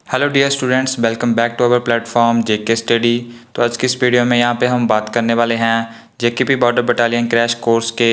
Hello dear students, welcome back to our platform JK study. तो आज की इस वीडियो में यहाँ पे हम बात करने वाले हैं JKP border battalion crash course के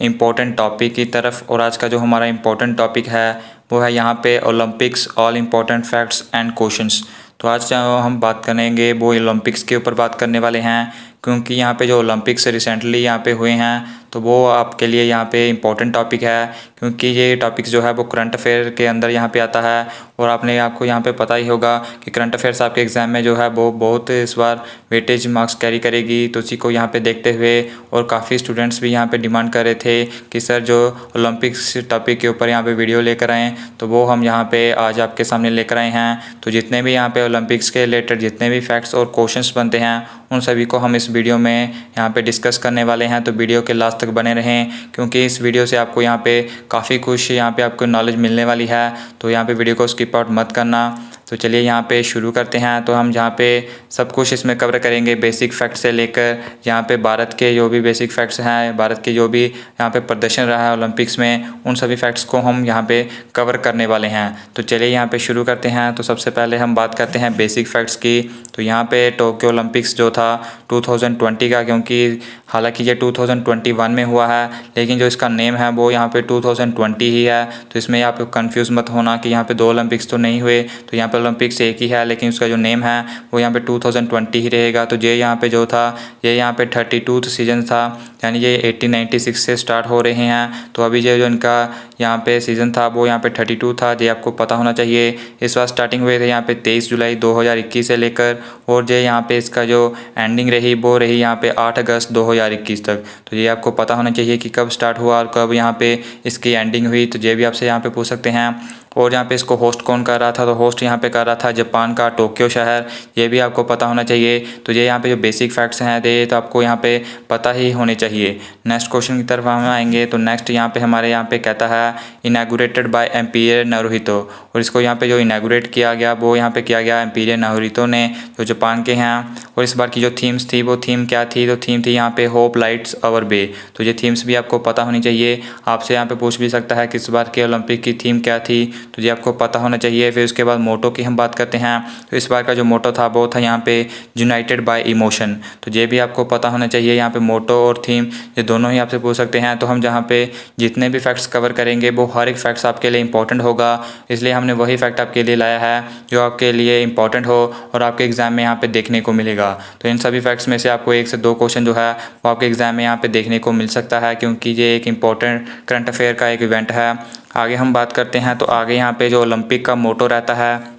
इम्पोर्टेंट टॉपिक की तरफ। और आज का जो हमारा इम्पोर्टेंट टॉपिक है वो है यहाँ पे Olympics all important facts and questions. तो आज जो हम बात करेंगे वो ओलंपिक्स के ऊपर बात करने वाले हैं, क्योंकि यहाँ पे जो ओलंपिक्स रिसेंटली यहाँ पे हुए हैं तो वो आपके लिए यहाँ पे इम्पोर्टेंट टॉपिक है, क्योंकि ये टॉपिक जो है वो करंट अफेयर के अंदर यहाँ पे आता है। और आपको यहाँ पे पता ही होगा कि करंट अफेयर्स आपके एग्ज़ाम में जो है वो बहुत इस बार वेटेज मार्क्स कैरी करेगी। तो उसी को यहाँ पे देखते हुए और काफ़ी स्टूडेंट्स भी यहाँ पे डिमांड कर रहे थे कि सर जो ओलंपिक्स टॉपिक के ऊपर यहाँ पे वीडियो लेकर आएँ, तो वो हम यहाँ पे आज आपके सामने लेकर आए हैं। तो जितने भी यहाँ पे ओलंपिक्स के रिलेटेड जितने भी फैक्ट्स और क्वेश्चंस बनते हैं उन सभी को हम इस वीडियो में यहाँ पे डिस्कस करने वाले हैं। तो वीडियो के लास्ट तक बने रहें, क्योंकि इस वीडियो से आपको यहाँ पे काफ़ी कुछ यहाँ पे आपको नॉलेज मिलने वाली है। तो यहाँ पे वीडियो को स्किप आउट मत करना। तो चलिए यहाँ पे शुरू करते हैं। तो हम जहाँ पे सब कुछ इसमें कवर करेंगे, बेसिक फैक्ट से लेकर यहाँ पे भारत के जो भी बेसिक फैक्ट्स हैं, भारत के जो भी यहाँ पे प्रदर्शन रहा है ओलंपिक्स में, उन सभी फैक्ट्स को हम यहाँ पे कवर करने वाले हैं। तो चलिए यहाँ पे शुरू करते हैं। तो सबसे पहले हम बात करते हैं बेसिक फैक्ट्स की। तो यहाँ पे टोक्यो ओलंपिक्स जो था 2020 का, क्योंकि हालांकि ये 2021 में हुआ है, लेकिन जो इसका नेम है वो यहाँ पे 2020 ही है। तो इसमें आप कंफ्यूज मत होना कि यहाँ पे दो ओलंपिक्स तो नहीं हुए। तो यहाँ पे ओलंपिक्स एक ही है, लेकिन उसका जो नेम है वो यहाँ पे 2020 ही रहेगा। तो ये यहाँ पे जो था ये यहाँ पे 32 सीजन था, यानी ये 1896 से स्टार्ट हो रहे हैं। तो अभी जो इनका यहाँ पे सीज़न था वो यहाँ पे 32 था, ये आपको पता होना चाहिए। इस बार स्टार्टिंग हुए थे यहाँ पे 23 जुलाई 2021 से लेकर, और जो यहाँ पे इसका जो एंडिंग रही वो रही यहाँ पे 8 अगस्त 2021 तक। तो ये आपको पता होना चाहिए कि कब स्टार्ट हुआ और कब यहाँ पे इसकी एंडिंग हुई। तो ये भी आपसे यहाँ पे पूछ सकते हैं। और यहाँ पे इसको होस्ट कौन कर रहा था, तो होस्ट यहाँ पे कर रहा था जापान का टोक्यो शहर। ये भी आपको पता होना चाहिए। तो ये यहाँ पे जो बेसिक फैक्ट्स हैं ये तो आपको यहाँ पे पता ही होने चाहिए। नेक्स्ट क्वेश्चन की तरफ हम आएंगे। तो नेक्स्ट यहाँ पे हमारे यहाँ पे कहता है इनागुरेटेड बाय एम्पियर नारुहितो। और इसको यहाँ पे जो इनागुरेट किया गया वो यहाँ पे किया गया एम्पियर नारुहितो ने, जो जापान के हैं। और इस बार की जो थीम्स थी वो थीम क्या थी, तो थीम थी यहाँ पे होप लाइट्स आवर वे। तो ये थीम्स भी आपको पता होनी चाहिए। आपसे यहाँ पे पूछ भी सकता है कि इस बार के ओलंपिक की थीम क्या थी, तो ये आपको पता होना चाहिए। फिर उसके बाद मोटो की हम बात करते हैं। तो इस बार का जो मोटो था वो था यहाँ पे यूनाइटेड बाय इमोशन। तो ये भी आपको पता होना चाहिए। यहाँ पे मोटो और थीम ये दोनों ही आपसे पूछ सकते हैं। तो हम जहाँ पे जितने भी फैक्ट्स कवर करेंगे वो हर एक फैक्ट्स आपके लिए इंपॉर्टेंट होगा, इसलिए हमने वही फैक्ट आपके लिए लाया है जो आपके लिए इंपॉर्टेंट हो और आपके एग्ज़ाम में यहाँ पे देखने को मिलेगा। तो इन सभी फैक्ट्स में से आपको 1 से 2 क्वेश्चन जो है वो आपके एग्ज़ाम में यहाँ पे देखने को मिल सकता है, क्योंकि ये एक इम्पॉर्टेंट करंट अफेयर का एक इवेंट है। आगे हम बात करते हैं। तो आगे यहाँ पे जो ओलंपिक का मोटो रहता है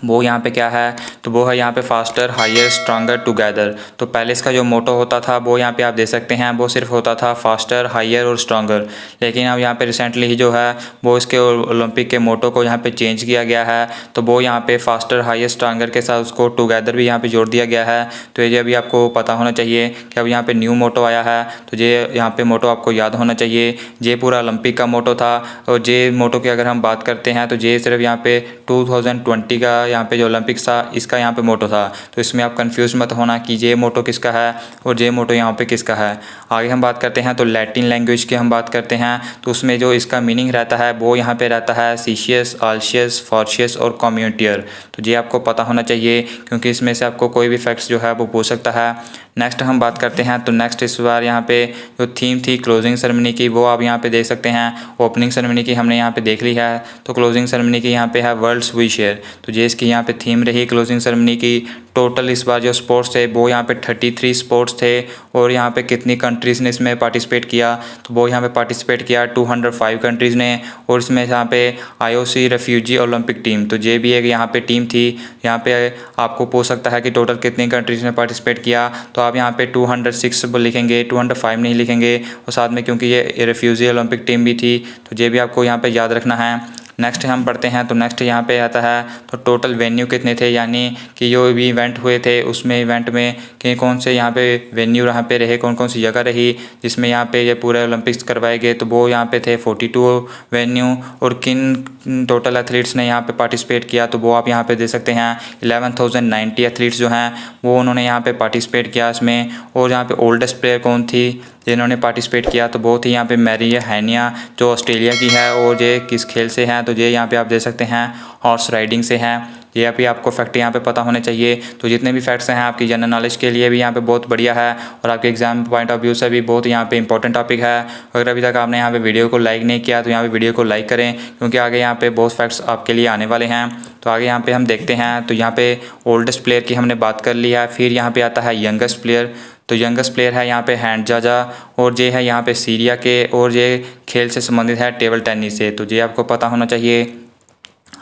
वो यहाँ पे क्या है, तो वो है यहाँ पे फास्टर हायर स्ट्रॉन्गर टुगेदर। तो पहले इसका जो मोटो होता था वो यहाँ पे आप देख सकते हैं वो सिर्फ होता था फास्टर हायर और स्ट्रॉन्गर, लेकिन अब यहाँ पे रिसेंटली ही जो है वो इसके ओलंपिक के मोटो को यहाँ पे चेंज किया गया है। तो वो यहाँ पे फास्टर हायर स्ट्रॉन्गर के साथ उसको टुगेदर भी यहाँ पे जोड़ दिया गया है। तो ये अभी आपको पता होना चाहिए कि अब यहाँ पे न्यू मोटो आया है। तो ये यहाँ पे मोटो आपको याद होना चाहिए। ये पूरा ओलंपिक का मोटो था, और ये मोटो की अगर हम बात करते हैं तो ये सिर्फ यहाँ पे 2020 का यहाँ पे जो ओलंपिक्स था इसका यहाँ पे मोटो था। तो इसमें आप कंफ्यूज मत होना कि ये मोटो किसका है और ये मोटो यहाँ पे किसका है। आगे हम बात करते हैं। तो लैटिन लैंग्वेज की हम बात करते हैं। तो उसमें जो इसका मीनिंग रहता है वो यहाँ पे रहता है सीशियस, आल्शियस, फॉर्शियस और कम्यूनिटियर। तो ये आपको पता होना चाहिए, क्योंकि इसमें से आपको कोई भी फैक्ट्स जो है वो पूछ सकता है। नेक्स्ट हम बात करते हैं। तो नेक्स्ट इस बार यहाँ पे जो थीम थी क्लोजिंग सेरेमनी की वो आप यहाँ पे देख सकते हैं। ओपनिंग सेरेमनी की हमने यहाँ पे देख ली है, तो क्लोजिंग सेरेमनी की यहाँ पे है वर्ल्ड्स वी शेयर। तो ये इसकी यहाँ पे थीम रही क्लोजिंग सेरेमनी की। टोटल इस बार जो स्पोर्ट्स थे वो यहाँ पे 33 स्पोर्ट्स थे। और यहाँ पे कितनी कंट्रीज़ ने इसमें पार्टिसिपेट किया, तो वो यहाँ पे पार्टिसिपेट किया 205 कंट्रीज़ ने। और इसमें यहाँ पे IOC रेफ्यूजी ओलंपिक टीम, तो ये भी एक यहाँ पे टीम थी। यहाँ पे आपको पूछ सकता है कि टोटल कितनी कंट्रीज़ ने पार्टिसिपेट किया, तो आप यहाँ पे 206 लिखेंगे, 205 नहीं लिखेंगे। और साथ में क्योंकि ये रेफ्यूजी ओलंपिक टीम भी थी, तो ये भी आपको यहाँ पे याद रखना है। नेक्स्ट हम पढ़ते हैं। तो नेक्स्ट यहाँ पे आता है तो टोटल वेन्यू कितने थे, यानी कि जो भी इवेंट हुए थे उसमें इवेंट में कि कौन से यहाँ पे वेन्यू यहाँ पे रहे, कौन कौन सी जगह रही जिसमें यहाँ पे ये पूरे ओलंपिक्स करवाए गए। तो वो यहाँ पे थे 42 वेन्यू। और किन टोटल एथलीट्स ने यहाँ पे पार्टिसिपेट किया, तो वो आप यहाँ पे दे सकते हैं 11,090 एथलीट्स जो हैं वो उन्होंने यहाँ पे पार्टिसिपेट किया इसमें। और यहाँ पे ओल्डेस्ट प्लेयर कौन थी जिन्होंने पार्टिसिपेट किया, तो वो थी यहाँ पे मैरिया हैनिया जो ऑस्ट्रेलिया की है। और ये किस खेल से हैं, तो ये यहाँ पे आप दे सकते हैं हॉर्स राइडिंग से हैं। ये अभी आपको फैक्ट यहाँ पे पता होने चाहिए। तो जितने भी फैक्ट्स हैं आपकी जनरल नॉलेज के लिए भी यहाँ पे बहुत बढ़िया है और आपके एग्जाम पॉइंट ऑफ व्यू से भी बहुत यहाँ पे इंपॉर्टेंट टॉपिक है। अगर अभी तक आपने यहाँ पे वीडियो को लाइक नहीं किया तो यहाँ पे वीडियो को लाइक करें, क्योंकि आगे यहाँ पे बहुत फैक्ट्स आपके लिए आने वाले हैं। तो आगे यहाँ पे हम देखते हैं। तो यहाँ पे ओल्डेस्ट प्लेयर की हमने बात कर ली है। फिर यहाँ पे आता है यंगेस्ट प्लेयर। तो यंगेस्ट प्लेयर है यहाँ पे हैंड जाजा और ये है यहाँ पे सीरिया के, और ये खेल से संबंधित है टेबल टेनिस से। तो ये आपको पता होना चाहिए।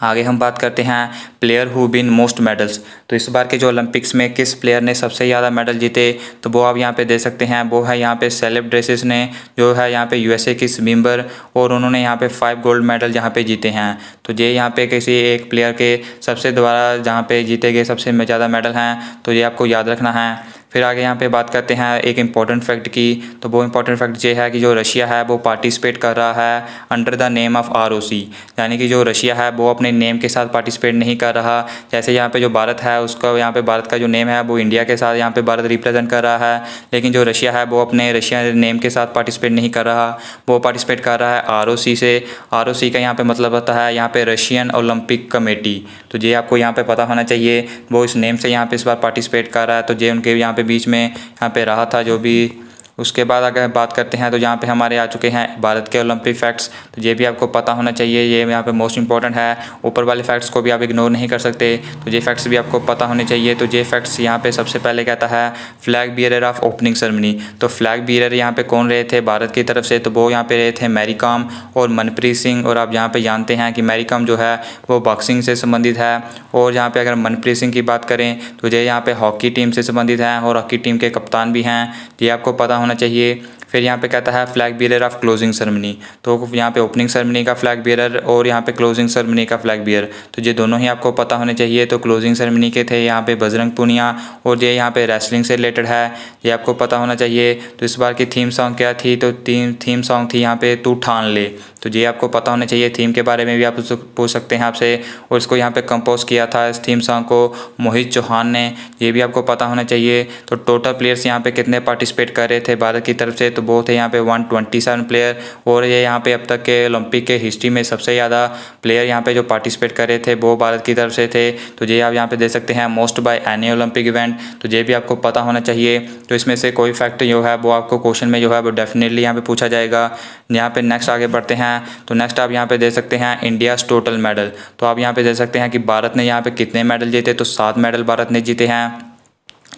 आगे हम बात करते हैं player who win most medals. तो इस बार के जो ओलंपिक्स में किस प्लेयर ने सबसे ज़्यादा मेडल जीते, तो वो आप यहाँ पे दे सकते हैं। वो है यहाँ पे सेलेब ड्रेसेस ने, जो है यहाँ पे यूएसए की स्विमर, और उन्होंने यहाँ पे 5 गोल्ड मेडल यहाँ पे जीते हैं। तो ये यहाँ पे किसी एक प्लेयर के सबसे द्वारा जहाँ पे जीते गए सबसे ज़्यादा मेडल हैं, तो ये आपको याद रखना है। फिर आगे यहाँ पे बात करते हैं एक इम्पॉर्टेंट फैक्ट की। तो वो इम्पॉर्टेंट फैक्ट ये है कि जो रशिया है वो पार्टिसिपेट कर रहा है under the name of ROC, यानी कि जो रशिया है वो अपने नेम के साथ पार्टिसिपेट नहीं कर रहा। जैसे यहाँ पे जो भारत है उसका यहाँ पे भारत का जो नेम है वो इंडिया के साथ यहाँ पे भारत रिप्रेजेंट कर रहा है, लेकिन जो रशिया है वो अपने रशिया नेम के साथ पार्टिसिपेट नहीं कर रहा, वो पार्टिसिपेट कर रहा है ROC से। ROC का यहाँ पे मतलब होता है यहाँ पे रशियन ओलंपिक कमेटी। तो ये आपको यहाँ पे पता होना चाहिए। वो इस नेम से यहाँ पे इस बार पार्टिसिपेट कर रहा है। तो ये उनके यहाँ पे बीच में यहाँ पे रहा था जो भी। उसके बाद अगर बात करते हैं तो यहाँ पे हमारे आ चुके हैं भारत के ओलंपिक फैक्ट्स। तो ये भी आपको पता होना चाहिए, ये यहाँ पे मोस्ट इंपॉर्टेंट है। ऊपर वाले फैक्ट्स को भी आप इग्नोर नहीं कर सकते, तो ये फैक्ट्स भी आपको पता होने चाहिए। तो ये फैक्ट्स यहाँ पे सबसे पहले कहता है flag bearer of opening ceremony. तो फ्लैग बियरर यहाँ पे कौन रहे थे भारत की तरफ से, तो वो यहाँ पे रहे थे मैरी कॉम और मनप्रीत सिंह। और आप यहाँ पे जानते हैं कि मैरी कॉम जो है वो बॉक्सिंग से संबंधित है, और यहाँ पे अगर मनप्रीत सिंह की बात करें तो ये यहाँ पे हॉकी टीम से संबंधित हैं और हॉकी टीम के कप्तान भी हैं। ये आपको पता होना चाहिए। फिर यहाँ पे कहता है flag bearer of closing ceremony. तो यहाँ पे ओपनिंग सेरेमनी का फ्लैग बियरर और यहाँ पे क्लोजिंग सेरेमनी का फ्लैग बियरर, तो ये दोनों ही आपको पता होने चाहिए। तो क्लोजिंग सेरेमनी के थे यहाँ पे बजरंग पूनिया, और ये यहाँ पे रेसलिंग से रिलेटेड है, ये आपको पता होना चाहिए। तो इस बार की थीम सॉन्ग क्या थी, तो थीम सॉन्ग थी यहाँ पे तू ठान ले। तो ये आपको पता होना चाहिए। थीम के बारे में भी आप पूछ सकते हैं आपसे। और इसको यहाँ पे कंपोज किया था इस थीम सॉन्ग को मोहित चौहान ने, ये भी आपको पता होना चाहिए। तो टोटल प्लेयर्स यहाँ पे कितने पार्टिसिपेट कर रहे थे भारत की तरफ से, तो वो थे यहाँ पे 127 प्लेयर। और ये यहाँ पे अब तक के ओलंपिक के हिस्ट्री में सबसे ज़्यादा प्लेयर यहाँ पे जो पार्टिसिपेट कर रहे थे वो भारत की तरफ से थे। तो ये आप यहाँ पे दे सकते हैं most by any Olympic event. तो ये भी आपको पता होना चाहिए। तो इसमें से कोई फैक्ट जो है वो आपको क्वेश्चन में जो है वो डेफिनेटली यहाँ पे पूछा जाएगा। यहाँ पे नेक्स्ट आगे बढ़ते हैं। तो नेक्स्ट आप यहाँ पे दे सकते हैं इंडियाज़ टोटल मेडल। तो आप यहाँ पे दे सकते हैं कि भारत ने यहाँ पे कितने मेडल जीते, तो 7 मेडल भारत ने जीते हैं,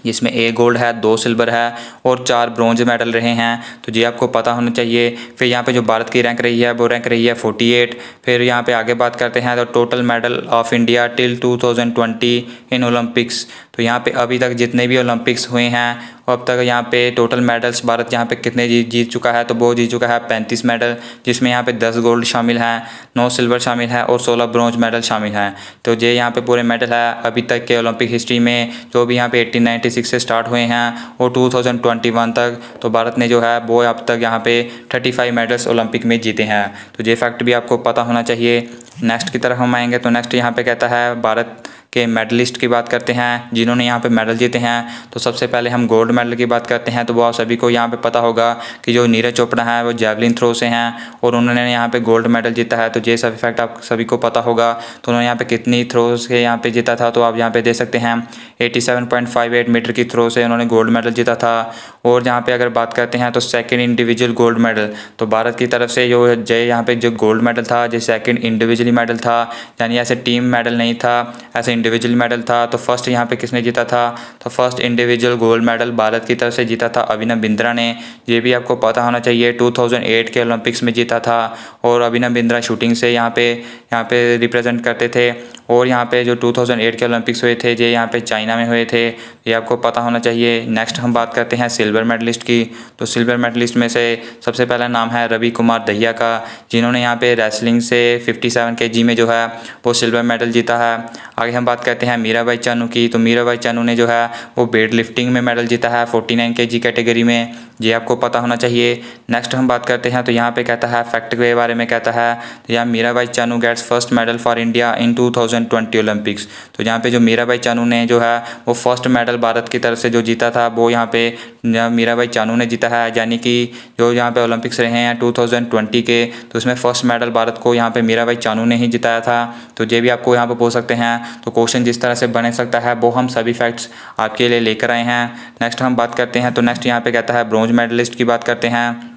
जिसमें 1 गोल्ड है, 2 सिल्वर है और 4 ब्रॉन्ज मेडल रहे हैं। तो ये आपको पता होना चाहिए। फिर यहाँ पे जो भारत की रैंक रही है वो रैंक रही है 48। फिर यहाँ पे आगे बात करते हैं तो total medal of India till 2020 in Olympics. तो यहाँ पे अभी तक जितने भी ओलंपिक्स हुए हैं अब तक यहाँ पे टोटल मेडल्स भारत यहाँ पे कितने जीत चुका है, तो वो जीत चुका है 35 मेडल, जिसमें यहाँ पे 10 गोल्ड शामिल हैं, 9 सिल्वर शामिल है और 16 ब्रॉन्ज मेडल शामिल हैं। तो ये यहाँ पे पूरे मेडल है अभी तक के ओलंपिक हिस्ट्री में, जो भी यहाँ पे 1896 से स्टार्ट हुए हैं और 2021 तक। तो भारत ने जो है वो अब तक यहाँ पे 35 मेडल्स ओलंपिक में जीते हैं। तो ये फैक्ट भी आपको पता होना चाहिए। नेक्स्ट की तरफ हम आएंगे। तो नेक्स्ट यहाँ पे कहता है भारत के मेडलिस्ट की बात करते हैं जिन्होंने यहाँ पे मेडल जीते हैं। तो सबसे पहले हम गोल्ड मेडल की बात करते हैं। तो वो आप सभी को यहाँ पे पता होगा कि जो नीरज चोपड़ा है वो जैवलिन थ्रो से हैं और उन्होंने यहाँ पे गोल्ड मेडल जीता है। तो ये सभी फैक्ट आप सभी को पता होगा। तो उन्होंने यहाँ पे कितनी थ्रो से यहाँ पे जीता था, तो आप यहाँ पे दे सकते हैं 87.58 मीटर की थ्रो से उन्होंने गोल्ड मेडल जीता था। और यहाँ पे अगर बात करते हैं तो सेकंड इंडिविजुअल गोल्ड मेडल, तो भारत की तरफ से जो जय यहाँ पे जो गोल्ड मेडल था जो सेकंड इंडिविजुअली मेडल था, यानी ऐसे टीम मेडल नहीं था, ऐसे इंडिविजुअल मेडल था। तो फर्स्ट यहाँ पे किसने जीता था, तो first individual gold medal Bharat की तरफ से जीता था अभिनव बिंद्रा ने। ये भी आपको पता होना चाहिए। 2008 के ओलंपिक्स में जीता था और अभिनव बिंद्रा शूटिंग से यहाँ पे रिप्रेजेंट करते थे। और यहाँ पे जो 2008 के ओलंपिक्स हुए थे ये यहाँ पे चाइना में हुए थे, ये आपको पता होना चाहिए। नेक्स्ट हम बात करते हैं सिल्वर मेडलिस्ट की। तो सिल्वर मेडलिस्ट में से सबसे पहला नाम है रवि कुमार दहिया का, जिन्होंने यहाँ पे रेसलिंग से 57 kg में जो है वो सिल्वर मेडल जीता है। आगे हम बात करते हैं मीराबाई चानू की। तो मीराबाई चानू ने जो है वो वेट लिफ्टिंग में मेडल जीता है 49 kg कैटेगरी में, ये आपको पता होना चाहिए। नेक्स्ट हम बात करते हैं तो यहाँ पे कहता है फैक्ट के बारे में कहता है, तो यहाँ Mirabai Chanu gets first medal for India in 2020 Olympics. तो यहाँ पे जो मीराबाई चानू ने जो है वो फर्स्ट मेडल भारत की तरफ से जो जीता था वो यहाँ पे मीराबाई चानू ने जीता है, यानी कि जो यहाँ पे ओलंपिक्स रहे हैं 2020 के, तो उसमें फर्स्ट मेडल भारत को यहाँ पे मीराबाई चानू ने ही जिताया था। तो ये भी आपको यहाँ पे पूछ सकते हैं। तो क्वेश्चन जिस तरह से बन सकता है वो हम सभी फैक्ट्स आपके लिए लेकर आए हैं। नेक्स्ट हम बात करते हैं तो नेक्स्ट यहाँ पे कहता है ब्रॉन्ज मेडलिस्ट की बात करते हैं।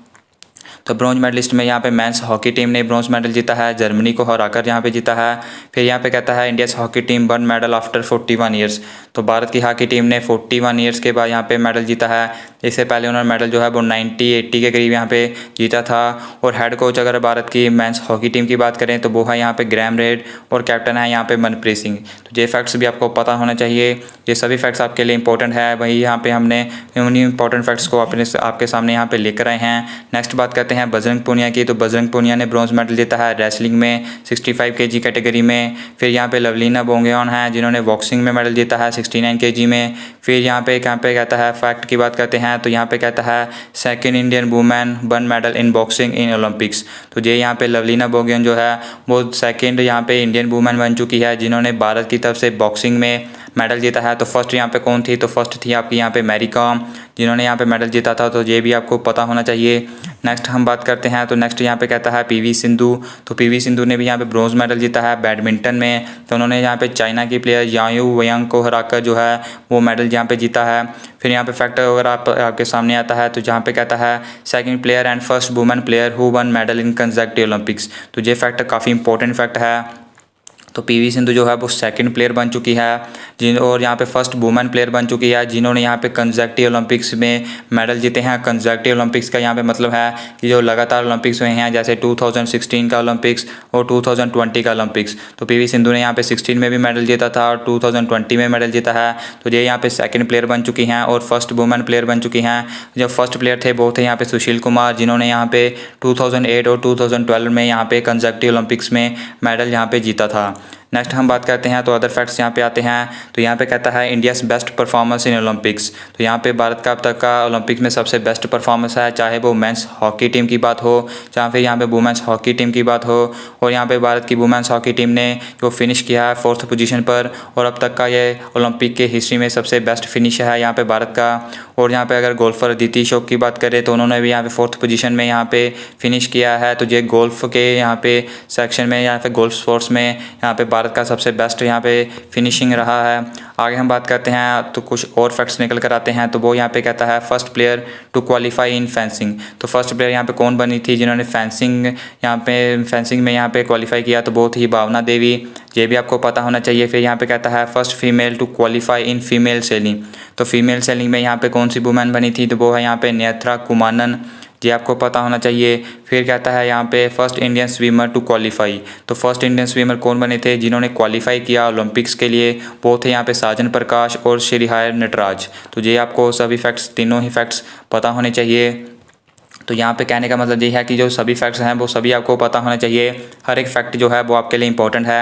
तो ब्रॉन्ज मेडलिस्ट में यहाँ पे मेंस हॉकी टीम ने ब्रॉन्ज मेडल जीता है, जर्मनी को हराकर यहाँ पे जीता है। फिर यहाँ पे कहता है India's hockey team one medal after 41 years. तो भारत की हॉकी टीम ने 41 ईयर्स के बाद यहाँ पे मेडल जीता है। इससे पहले उन्होंने मेडल जो है वो 90-80 के करीब यहाँ पे जीता था। और हेड कोच अगर भारत की मेंस हॉकी टीम की बात करें तो वो है यहाँ पे ग्रैम रेड, और कैप्टन है यहाँ पे मनप्रीत सिंह। तो ये फैक्ट्स भी आपको पता होना चाहिए। ये सभी फैक्ट्स आपके लिए इंपॉर्टेंट है, वही यहाँ पे हमने उन्हीं इंपॉर्टेंट फैक्ट्स को आपके सामने यहाँ पे लेकर आए हैं। नेक्स्ट बात करते हैं बजरंग पूनिया की। तो बजरंग पूनिया ने ब्रॉन्ज मेडल जीता है रेसलिंग में 65 kg कैटेगरी में। फिर यहाँ पे लवलीना बोंगेन है जिन्होंने बॉक्सिंग में मेडल जीता है 69 kg में। फिर यहाँ पे कहता है फैक्ट की बात करते हैं तो यहाँ पे कहता है second Indian women one medal in boxing in Olympics. तो ये यहाँ पे लवलीना बोंगेन जो है वो सेकंड यहाँ पे इंडियन वुमेन बन चुकी है जिन्होंने भारत की तरफ से बॉक्सिंग में मेडल जीता है। तो फर्स्ट यहाँ पे कौन थी, तो फर्स्ट थी आपकी यहाँ पे मैरी कॉम जिन्होंने यहाँ पे मेडल जीता था। तो ये भी आपको पता होना चाहिए। नेक्स्ट हम बात करते हैं तो नेक्स्ट यहाँ पे कहता है पीवी सिंधु। तो पीवी सिंधु ने भी यहाँ पे ब्रॉन्ज मेडल जीता है बैडमिंटन में। तो उन्होंने यहाँ पे चाइना की प्लेयर यायू वयांग को हराकर जो है वो मेडल यहाँ पे जीता है। फिर यहाँ पे फैक्ट अगर आपके सामने आता है तो जहाँ पे कहता है second player and first women player who one medal in consecutive Olympics. तो ये फैक्ट काफ़ी इंपॉर्टेंट फैक्ट है। तो पीवी सिंधु जो है वो सेकंड प्लेयर बन चुकी है और यहाँ पे फर्स्ट वुमेन प्लेयर बन चुकी है जिन्होंने यहाँ पे कंसेक्यूटिव ओलंपिक्स में मेडल जीते हैं। कंसेक्यूटिव ओलंपिक्स का यहाँ पे मतलब है कि जो लगातार ओलंपिक्स हुए हैं, जैसे 2016 का ओलंपिक्स और 2020 का ओलंपिक्स। तो पीवी सिंधु ने यहाँ पे 16 में भी मेडल जीता था और 2020 में मेडल जीता है। तो ये यहाँ पे सेकेंड प्लेयर बन चुकी हैं और फर्स्ट वुमेन प्लेयर बन चुकी हैं। जो फर्स्ट प्लेयर थे वो थे यहाँ पे सुशील कुमार जिन्होंने यहाँ पे 2008 और 2012 में यहाँ पे कंसेक्यूटिव ओलंपिक्स में मेडल यहाँ पे जीता था। नेक्स्ट हम बात करते हैं तो अदर फैक्ट्स यहाँ पे आते हैं। तो यहाँ पे कहता है India's best performance in Olympics. तो यहाँ पे भारत का अब तक का ओलंपिक्स में सबसे बेस्ट परफॉर्मेंस है, चाहे वो मेंस हॉकी टीम की बात हो, चाहे फिर यहाँ पे वुमेंस हॉकी टीम की बात हो। और यहाँ पे भारत की वुमेंस हॉकी टीम ने जो फिनिश किया है 4th पोजीशन पर, और अब तक का ये ओलंपिक के हिस्ट्री में सबसे बेस्ट फिनिश है यहाँ पे भारत का। और यहाँ पे अगर गोल्फर अदिति शोक की बात करें तो उन्होंने भी यहाँ पे 4th पोजीशन में यहाँ पे फिनिश किया है। तो ये गोल्फ के यहाँ पे सेक्शन में, यहाँ पे गोल्फ स्पोर्ट्स में यहाँ पे भारत का सबसे बेस्ट यहाँ पे फिनिशिंग रहा है। आगे हम बात करते हैं तो कुछ और फैक्ट्स निकल कर आते हैं। तो वो यहाँ पे कहता है first player to qualify in fencing. तो फर्स्ट प्लेयर यहाँ पे कौन बनी थी जिन्होंने फेंसिंग में यहाँ पे क्वालिफाई किया, तो वो थी भावना देवी। ये भी आपको पता होना चाहिए। फिर यहाँ पे कहता है first female to qualify in female sailing. तो फीमेल सेलिंग में यहाँ पे कौन सी वुमेन बनी थी, तो वो है यहाँ पे नेत्रा कुमानन। ये आपको पता होना चाहिए। फिर कहता है यहाँ पे first Indian swimmer to qualify. तो फर्स्ट इंडियन स्विमर कौन बने थे जिन्होंने क्वालिफाई किया ओलंपिक्स के लिए, वो थे यहाँ पे साजन प्रकाश और श्रीहायर नटराज। तो ये आपको सभी फैक्ट्स, तीनों ही फैक्ट्स पता होने चाहिए। तो यहाँ पे कहने का मतलब ये है कि जो सभी फैक्ट्स हैं वो सभी आपको पता होना चाहिए। हर एक फैक्ट जो है वो आपके लिए इंपॉर्टेंट है।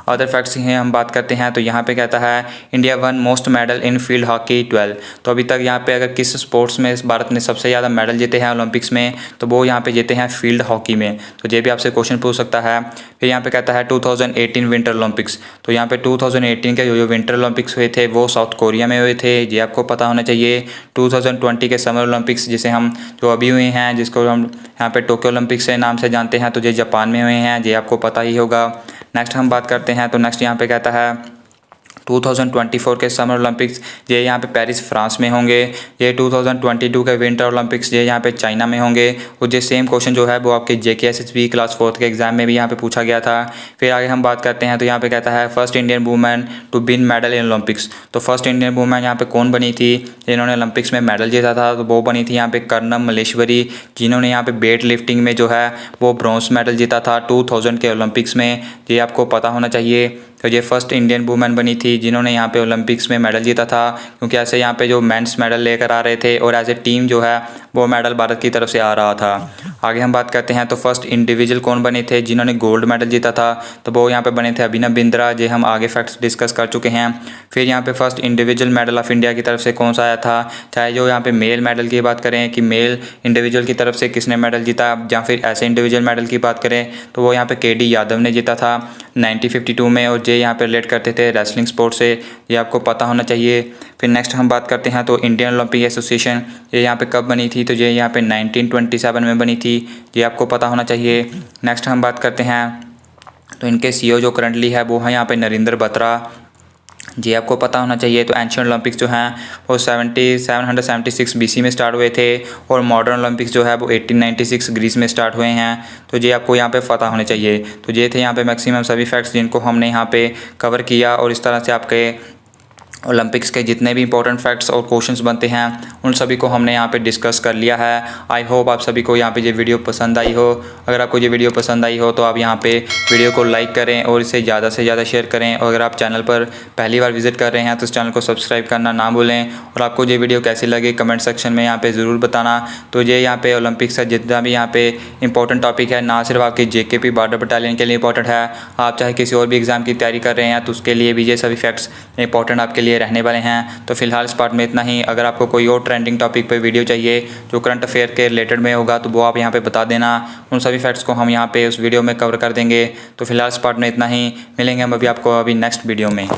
अदर फैक्ट्स हैं हम बात करते हैं तो यहाँ पे कहता है India one most medal in field hockey 12। तो अभी तक यहाँ पे अगर किस स्पोर्ट्स में भारत ने सबसे ज़्यादा मेडल जीते हैं ओलंपिक्स में, तो वो यहाँ पे जीते हैं फील्ड हॉकी में। तो ये भी आपसे क्वेश्चन पूछ सकता है। फिर यहाँ पे कहता है 2018 विंटर ओलंपिक्स। तो यहाँ पे 2018 के जो विंटर ओलंपिक्स हुए थे वो साउथ कोरिया में हुए थे, ये आपको पता होना चाहिए। 2020 के समर ओलंपिक्स जिसे हम जो अभी हुए हैं, जिसको हम यहाँ पे टोक्यो ओलंपिक्स से नाम से जानते हैं, तो ये जापान में हुए हैं, ये आपको पता ही होगा। नेक्स्ट हम बात करते हैं तो नेक्स्ट यहाँ पे कहता है 2024 के समर ओलंपिक्स ये यहाँ पे पेरिस फ्रांस में होंगे। ये 2022 के विंटर ओलंपिक्स ये यहाँ पे चाइना में होंगे। और ये सेम क्वेश्चन जो है वो आपके JKSSB क्लास 4th के एग्जाम में भी यहाँ पे पूछा गया था। फिर आगे हम बात करते हैं तो यहाँ पे कहता है first Indian women to win medal in Olympics. तो फर्स्ट इंडियन वुमेन यहाँ पे कौन बनी थी जिन्होंने ओलंपिक्स में मेडल जीता था, तो वो बनी थी यहाँ पे कर्नम मलेश्वरी, जिन्होंने यहाँ पे वेट लिफ्टिंग में जो है वो ब्रॉन्ज मेडल जीता था 2000 के ओलंपिक्स में। ये आपको पता होना चाहिए। तो ये फर्स्ट इंडियन वूमेन बनी थी जिन्होंने यहाँ पे ओलंपिक्स में मेडल जीता था, क्योंकि ऐसे यहाँ पे जो मेंस मेडल लेकर आ रहे थे और एज ए टीम जो है वो मेडल भारत की तरफ से आ रहा था। आगे हम बात करते हैं तो फर्स्ट इंडिविजुअल कौन बने थे जिन्होंने गोल्ड मेडल जीता था, तो वो यहाँ पे बने थे अभिनव बिंद्रा। ये हम आगे फैक्ट्स डिस्कस कर चुके हैं। फिर यहाँ पे first individual medal of India की तरफ से कौन सा आया था, चाहे जो यहाँ पे मेल मेडल की बात करें कि मेल इंडिविजुअल की तरफ से किसने मेडल जीता, या फिर ऐसे इंडिविजुअल मेडल की बात करें तो वो यहाँ पे KD यादव ने जीता था 1952 में, और ये यहाँ पे रिलेट करते थे रेसलिंग स्पोर्ट से, ये आपको पता होना चाहिए। फिर नेक्स्ट हम बात करते हैं तो इंडियन ओलंपिक एसोसिएशन, ये यहाँ पे कब बनी थी, तो ये यहाँ पे 1927 में बनी थी, ये आपको पता होना चाहिए। नेक्स्ट हम बात करते हैं तो इनके CEO जो करंटली है वो है यहाँ पे नरेंद्र बत्रा, जी आपको पता होना चाहिए। तो एंशियंट ओलंपिक्स जो हैं वो 776 BC में स्टार्ट हुए थे, और मॉडर्न ओलंपिक्स जो है वो 1896 ग्रीस में स्टार्ट हुए हैं, तो ये आपको यहाँ पे पता होने चाहिए। तो ये थे यहाँ पे मैक्सिमम सभी फैक्ट्स जिनको हमने यहाँ पे कवर किया, और इस तरह से आपके ओलंपिक्स के जितने भी इंपॉर्टेंट फैक्ट्स और क्वेश्चंस बनते हैं उन सभी को हमने यहाँ पे डिस्कस कर लिया है। आई होप आप सभी को यहाँ पे ये वीडियो पसंद आई हो। अगर आपको ये वीडियो पसंद आई हो तो आप यहाँ पे वीडियो को लाइक करें और इसे ज़्यादा से ज़्यादा शेयर करें, और अगर आप चैनल पर पहली बार विजिट कर रहे हैं तो इस चैनल को सब्सक्राइब करना ना भूलें। और आपको ये वीडियो कैसी लगी कमेंट सेक्शन में यहाँ पे ज़रूर बताना। तो ये यहाँ पे ओलंपिक्स का जितना भी यहाँ पे इंपॉर्टेंट टॉपिक है, ना सिर्फ आपकी JKP बॉर्डर बटालियन के लिए इंपॉर्टेंट है, आप चाहे किसी और भी एग्ज़ाम की तैयारी कर रहे हैं तो उसके लिए भी ये सभी फैक्ट्स इंपॉर्टेंट आपके लिए रहने वाले हैं। तो फिलहाल इस पार्ट में इतना ही। अगर आपको कोई और ट्रेंडिंग टॉपिक पे वीडियो चाहिए जो करंट अफेयर के रिलेटेड में होगा तो वो आप यहाँ पे बता देना, उन सभी फैक्ट्स को हम यहाँ पे उस वीडियो में कवर कर देंगे। तो फिलहाल इस पार्ट में इतना ही, मिलेंगे हम अभी आपको नेक्स्ट वीडियो में।